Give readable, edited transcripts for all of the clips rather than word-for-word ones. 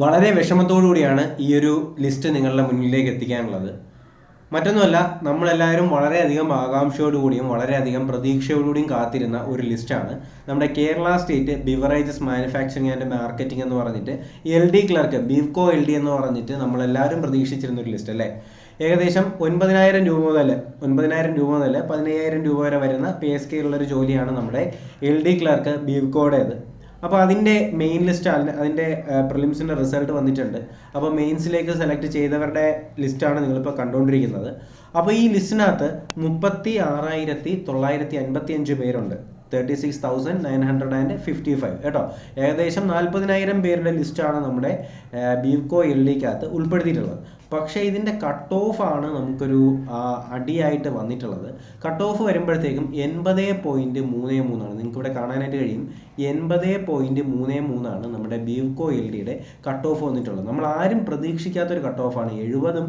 വളരെ വിഷമത്തോടുകൂടിയാണ് ഈ ഒരു ലിസ്റ്റ് നിങ്ങളുടെ മുന്നിലേക്ക് എത്തിക്കാനുള്ളത്. മറ്റൊന്നുമല്ല, നമ്മളെല്ലാവരും വളരെയധികം ആകാംക്ഷയോടുകൂടിയും വളരെയധികം പ്രതീക്ഷയോടുകൂടിയും കാത്തിരുന്ന ഒരു ലിസ്റ്റാണ് നമ്മുടെ Kerala state beverages manufacturing and marketing എന്ന് പറഞ്ഞിട്ട് LD ക്ലർക്ക് ബീവ്കോ LD എന്ന് പറഞ്ഞിട്ട് നമ്മളെല്ലാവരും പ്രതീക്ഷിച്ചിരുന്ന ഒരു ലിസ്റ്റ് അല്ലേ. ഏകദേശം 9,000 രൂപ മുതൽ 15,000 രൂപ വരെ വരുന്ന പേ സ്കെയിലുള്ളൊരു ജോലിയാണ് നമ്മുടെ LD ക്ലർക്ക് ബീവ്കോയുടേത്. അപ്പോൾ അതിൻ്റെ മെയിൻ ലിസ്റ്റ് അതിൻ്റെ പ്രിലിംസിൻ്റെ റിസൾട്ട് വന്നിട്ടുണ്ട്. അപ്പോൾ മെയിൻസിലേക്ക് സെലക്ട് ചെയ്തവരുടെ ലിസ്റ്റാണ് നിങ്ങളിപ്പോൾ കണ്ടുകൊണ്ടിരിക്കുന്നത്. അപ്പോൾ ഈ ലിസ്റ്റിനകത്ത് 36,955 പേരുണ്ട്. 36,955 കേട്ടോ. ഏകദേശം 40,000 പേരുടെ ലിസ്റ്റാണ് നമ്മുടെ ബീവ്കോ LDക്കകത്ത് ഉൾപ്പെടുത്തിയിട്ടുള്ളത്. പക്ഷേ ഇതിൻ്റെ കട്ട് ഓഫ് ആണ് നമുക്കൊരു അടിയായിട്ട് വന്നിട്ടുള്ളത്. കട്ട് ഓഫ് വരുമ്പോഴത്തേക്കും 80.33 ആണ്. നിങ്ങൾക്ക് ഇവിടെ കാണാനായിട്ട് കഴിയും. 80.33 നമ്മുടെ ബീവ്കോ LDയുടെ കട്ട് ഓഫ് വന്നിട്ടുള്ളത്. നമ്മൾ ആരും പ്രതീക്ഷിക്കാത്തൊരു കട്ട് ഓഫാണ്. 70ഉം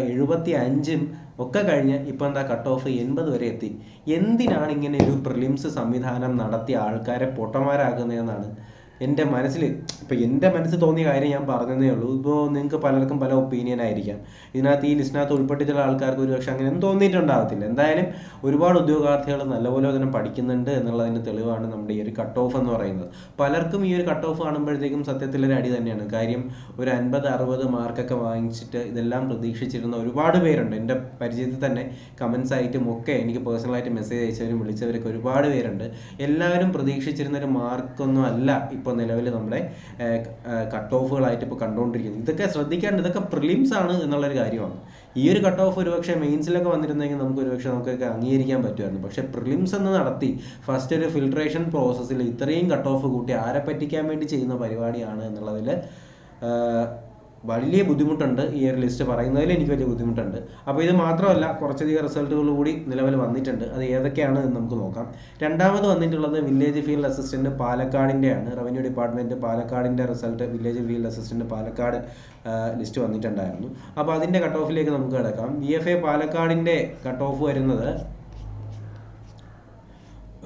75ഉം ഒക്കെ കഴിഞ്ഞ് ഇപ്പോൾ എന്താ കട്ട് ഓഫ് 80 വരെ എത്തി. എന്തിനാണ് ഇങ്ങനെ ഒരു പ്രിലിംസ് സംവിധാനം നടത്തിയ ആൾക്കാരെ പൊട്ടന്മാരാക്കുന്നതെന്നാണ് എൻ്റെ മനസ്സിൽ തോന്നിയ കാര്യം ഞാൻ പറഞ്ഞതേ ഉള്ളൂ. ഇപ്പോൾ നിങ്ങൾക്ക് പലർക്കും പല ഒപ്പീനിയൻ ആയിരിക്കാം. ഇതിനകത്ത് ഈ ലിസ്റ്റിനകത്ത് ഉൾപ്പെട്ടിട്ടുള്ള ആൾക്കാർക്ക് ഒരു പക്ഷേ അങ്ങനെ തോന്നിയിട്ടുണ്ടാകത്തില്ല. എന്തായാലും ഒരുപാട് ഉദ്യോഗാർത്ഥികൾ നല്ലപോലെ തന്നെ പഠിക്കുന്നുണ്ട് എന്നുള്ളതിൻ്റെ തെളിവാണ് നമ്മുടെ ഈ ഒരു കട്ട് ഓഫ് എന്ന് പറയുന്നത്. പലർക്കും ഈ ഒരു കട്ട് ഓഫ് കാണുമ്പോഴത്തേക്കും സത്യത്തിലൊരു അടി തന്നെയാണ്. കാര്യം ഒരു 50-60 മാർക്കൊക്കെ വാങ്ങിച്ചിട്ട് ഇതെല്ലാം പ്രതീക്ഷിച്ചിരുന്ന ഒരുപാട് പേരുണ്ട്. എൻ്റെ പരിചയത്തിൽ തന്നെ കമൻസ് ആയിട്ടും ഒക്കെ എനിക്ക് പേഴ്സണലായിട്ട് മെസ്സേജ് അയച്ചവരും വിളിച്ചവരൊക്കെ ഒരുപാട് പേരുണ്ട്. എല്ലാവരും പ്രതീക്ഷിച്ചിരുന്നൊരു മാർക്കൊന്നും അല്ല ഇപ്പോൾ നിലവിൽ നമ്മുടെ കട്ട് ഓഫുകളായിട്ട് ഇപ്പോൾ കണ്ടുകൊണ്ടിരിക്കുന്നത്. ഇതൊക്കെ ശ്രദ്ധിക്കാണ്ട്, ഇതൊക്കെ പ്രിലിംസ് ആണ് എന്നുള്ളൊരു കാര്യമാണ്. ഈ ഒരു കട്ട് ഓഫ് ഒരുപക്ഷെ മെയിൻസിലൊക്കെ വന്നിരുന്നെങ്കിൽ നമുക്കൊക്കെ അംഗീകരിക്കാൻ പറ്റുമായിരുന്നു. പക്ഷേ പ്രിലിംസ് എന്ന് നടത്തി ഫസ്റ്റ് ഒരു ഫിൽട്രേഷൻ പ്രോസസ്സിൽ ഇത്രയും കട്ട് ഓഫ് കൂട്ടി ആരെ പറ്റിക്കാൻ വേണ്ടി ചെയ്യുന്ന പരിപാടിയാണ് എന്നുള്ളതിൽ വലിയ ബുദ്ധിമുട്ടുണ്ട്. ഈ ഒരു ലിസ്റ്റ് പറയുന്നതിൽ എനിക്ക് വലിയ ബുദ്ധിമുട്ടുണ്ട്. അപ്പോൾ ഇത് മാത്രമല്ല, കുറച്ചധികം റിസൾട്ടുകൾ കൂടി നിലവിൽ വന്നിട്ടുണ്ട്. അത് ഏതൊക്കെയാണ് എന്ന് നമുക്ക് നോക്കാം. രണ്ടാമത് വന്നിട്ടുള്ളത് വില്ലേജ് ഫീൽഡ് അസിസ്റ്റന്റ് പാലക്കാടിൻ്റെയാണ്. റവന്യൂ ഡിപ്പാർട്ട്മെൻറ്റ് പാലക്കാടിൻ്റെ result village field assistant Palakkad list വന്നിട്ടുണ്ടായിരുന്നു. അപ്പോൾ അതിൻ്റെ കട്ട് ഓഫിലേക്ക് നമുക്ക് കിടക്കാം. VFA പാലക്കാടിൻ്റെ കട്ട് ഓഫ് വരുന്നത്,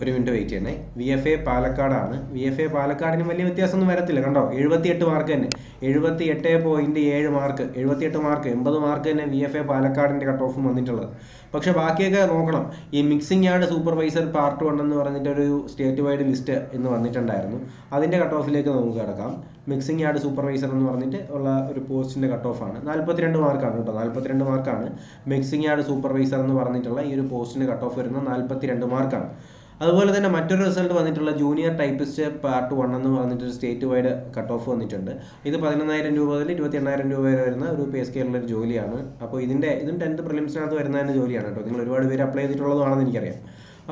ഒരു മിനിറ്റ് വെയിറ്റ് ചെയ്യണേ. VFA പാലക്കാടാണ്. VFA പാലക്കാടിന് വലിയ വ്യത്യാസമൊന്നും വരത്തില്ല. കണ്ടോ, 78 മാർക്ക് തന്നെ, 78.7 മാർക്ക്, 78 മാർക്ക്, 80 മാർക്ക് തന്നെ VFA പാലക്കാടിൻ്റെ കട്ട് ഓഫും വന്നിട്ടുള്ളത്. പക്ഷെ ബാക്കിയൊക്കെ നോക്കണം. ഈ മിക്സിംഗ് യാർഡ് സൂപ്പർവൈസർ പാർട്ട് 1 എന്ന് പറഞ്ഞിട്ടൊരു സ്റ്റേറ്റ് വൈഡ് ലിസ്റ്റ് ഇന്ന് വന്നിട്ടുണ്ടായിരുന്നു. അതിൻ്റെ കട്ട് ഓഫിലേക്ക് നമുക്ക് കിടക്കാം. മിക്സിംഗ് യാർഡ് സൂപ്പർവൈസർ എന്ന് പറഞ്ഞിട്ട് ഉള്ള ഒരു പോസ്റ്റിൻ്റെ കട്ട് ഓഫാണ് 42 മാർക്കാണ് കേട്ടോ. 42 മാർക്കാണ് മിക്സിംഗ് യാർഡ് സൂപ്പർവൈസർ എന്ന് പറഞ്ഞിട്ടുള്ള ഈ ഒരു പോസ്റ്റിൻ്റെ കട്ട് ഓഫ് വരുന്നത് 42 മാർക്കാണ്. അതുപോലെ തന്നെ മറ്റൊരു റിസൾട്ട് വന്നിട്ടുള്ള ജൂനിയർ ടൈപ്പിസ്റ്റ് പാർട്ട് 1 എന്ന് പറഞ്ഞിട്ടൊരു സ്റ്റേറ്റ് വൈഡ് കട്ട് ഓഫ് വന്നിട്ടുണ്ട്. ഇത് 11,000 രൂപ മുതൽ 28,000 രൂപ വരെ വരുന്ന ഒരു പേ സ്കെയിലുള്ളൊരു ജോലിയാണ്. അപ്പോൾ ഇതും 10th പ്രിലിംസിനകത്ത് വരുന്നതിൻ്റെ ജോലിയാണ് കേട്ടോ. നിങ്ങൾ ഒരുപാട് പേര് അപ്ലൈ ചെയ്തിട്ടുള്ളതാണെന്ന് എനിക്കറിയാം.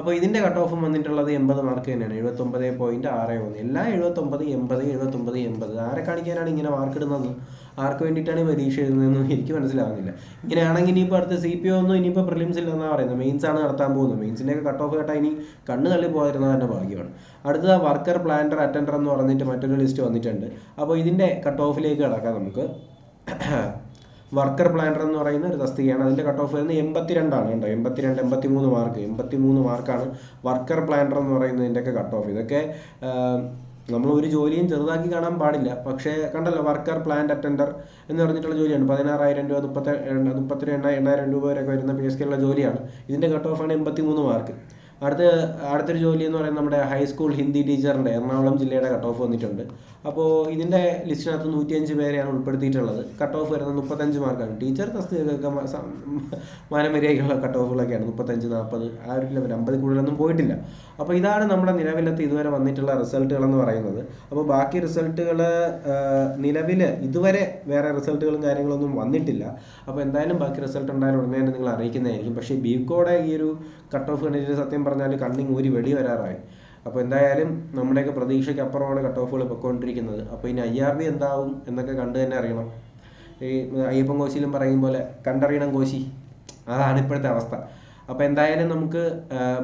അപ്പോൾ ഇതിൻ്റെ കട്ട് ഓഫും വന്നിട്ടുള്ളത് 80 മാർക്ക് തന്നെയാണ്. 79.61. എല്ലാ 79, 80, 79, 80. ആരെ കാണിക്കാനാണ് ഇങ്ങനെ മാർക്ക് ഇടുന്നത്? ആർക്ക് വേണ്ടിയിട്ടാണ് ഈ പരീക്ഷ എഴുതുന്നതെന്ന് എനിക്ക് മനസ്സിലാവുന്നില്ല. ഇങ്ങനെയാണെങ്കിൽ ഇനിയിപ്പോൾ അടുത്ത CPO ഒന്നും ഇനിയിപ്പോൾ പ്രിലിംസ് ഇല്ലെന്നാണ് പറയുന്നത്. മെയിൻസ് ആണ് നടത്താൻ പോകുന്നത്. മെയിൻസിൻ്റെയൊക്കെ കട്ട് ഓഫ് കേട്ടാൽ ഇനി കണ്ണ് തള്ളി പോകാതിരുന്നത് തന്നെ ഭാഗ്യമാണ്. അടുത്തത് വർക്കർ പ്ലാന്റർ അറ്റൻഡർ എന്ന് പറഞ്ഞിട്ട് മറ്റൊരു ലിസ്റ്റ് വന്നിട്ടുണ്ട്. അപ്പോൾ ഇതിൻ്റെ കട്ട് ഓഫിലേക്ക് കിടക്കാം നമുക്ക്. വർക്കർ പ്ലാനർ എന്ന് പറയുന്ന ഒരു തസ്തികയാണ്. അതിൻ്റെ കട്ട് ഓഫ് വരുന്നത് 82 ആണ് കേട്ടോ. 83 മാർക്ക്, 83 മാർക്കാണ് വർക്കർ പ്ലാനർ എന്ന് പറയുന്നതിൻ്റെയൊക്കെ കട്ട് ഓഫ്. ഇതൊക്കെ നമ്മൾ ഒരു ജോലിയും ചെറുതാക്കി കാണാൻ പാടില്ല. പക്ഷേ കണ്ടല്ലോ, വർക്കർ പ്ലാന്റ് അറ്റൻഡർ എന്ന് പറഞ്ഞിട്ടുള്ള ജോലിയാണ്. 16,000 രൂപ 38,000 രൂപ വരെയൊക്കെ വരുന്ന പേ സ്കെയിലുള്ള ജോലിയാണ്. ഇതിൻ്റെ കട്ട് ഓഫാണ് 83 മാർക്ക്. അടുത്തൊരു ജോലി എന്ന് പറയുന്നത് നമ്മുടെ ഹൈസ്കൂൾ ഹിന്ദി ടീച്ചറിൻ്റെ എറണാകുളം ജില്ലയുടെ കട്ട് ഓഫ് വന്നിട്ടുണ്ട്. അപ്പോൾ ഇതിൻ്റെ ലിസ്റ്റിനകത്ത് 105 പേരെയാണ് ഉൾപ്പെടുത്തിയിട്ടുള്ളത്. കട്ട് ഓഫ് വരുന്നത് 35 മാർക്കാണ്. Teacher തസ്തികയൊക്കെ മാനമര്യാദയ്ക്കുള്ള cut ഓഫുകളൊക്കെയാണ്. 35, 40 ആ ഒരു ലെവൽ, 50 കൂടുതലൊന്നും പോയിട്ടില്ല. അപ്പോൾ ഇതാണ് നമ്മുടെ നിലവിലത്തെ ഇതുവരെ വന്നിട്ടുള്ള റിസൾട്ടുകളെന്ന് പറയുന്നത്. അപ്പോൾ ബാക്കി റിസൾട്ടുകൾ നിലവിൽ ഇതുവരെ വേറെ റിസൾട്ടുകളും കാര്യങ്ങളൊന്നും വന്നിട്ടില്ല. അപ്പോൾ എന്തായാലും ബാക്കി റിസൾട്ട് ഉണ്ടായാലും ഉടനെ തന്നെ നിങ്ങൾ അറിയിക്കുന്നതായിരിക്കും. പക്ഷേ ബീവ്കോയുടെ ഈ ഒരു കട്ട് ഓഫ് കണ്ടിട്ട് സത്യം പറഞ്ഞാൽ കണ്ണിങ് ഊരി വെടി വരാറായി. അപ്പോൾ എന്തായാലും നമ്മുടെയൊക്കെ പ്രതീക്ഷയ്ക്ക് അപ്പുറമാണ് കട്ട് ഓഫുകൾ പൊയ്ക്കൊണ്ടിരിക്കുന്നത്. അപ്പോൾ ഇനി IRB എന്താവും എന്നൊക്കെ കണ്ടു തന്നെ അറിയണം. ഈ അയ്യപ്പൻ കോശിയിലും പറയും പോലെ കണ്ടറിയണം കോശി, അതാണ് ഇപ്പോഴത്തെ അവസ്ഥ. അപ്പോൾ എന്തായാലും നമുക്ക്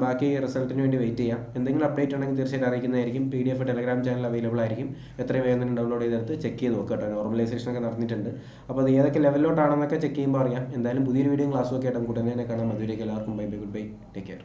ബാക്കി റിസൾട്ടിന് വേണ്ടി വെയിറ്റ് ചെയ്യാം. എന്തെങ്കിലും അപ്ഡേറ്റ് ഉണ്ടെങ്കിൽ തീർച്ചയായിട്ടും അറിയിക്കുന്നതായിരിക്കും. PDF ടെലഗ്രാം ചാനൽ അവൈലബിൾ ആയിരിക്കും. എത്രയും വേഗം തന്നെ ഡൗൺലോഡ് ചെയ്തെടുത്ത് ചെക്ക് ചെയ്ത് നോക്കുക കേട്ടോ. നോർമലൈസേഷൻ ഒക്കെ നടന്നിട്ടുണ്ട്. അപ്പോൾ അത് ഏതൊക്കെ ലെവലിലോട്ടാണെന്നൊക്കെ ചെക്ക് ചെയ്യുമ്പോൾ അറിയാം. എന്തായാലും പുതിയൊരു വീഡിയോ ക്ലാസ്സൊക്കെ ആയിട്ട് നമുക്ക് ഉടനെ തന്നെ കാണാം. അതുവരേക്കും എല്ലാവർക്കും bye bye, good bye, take care.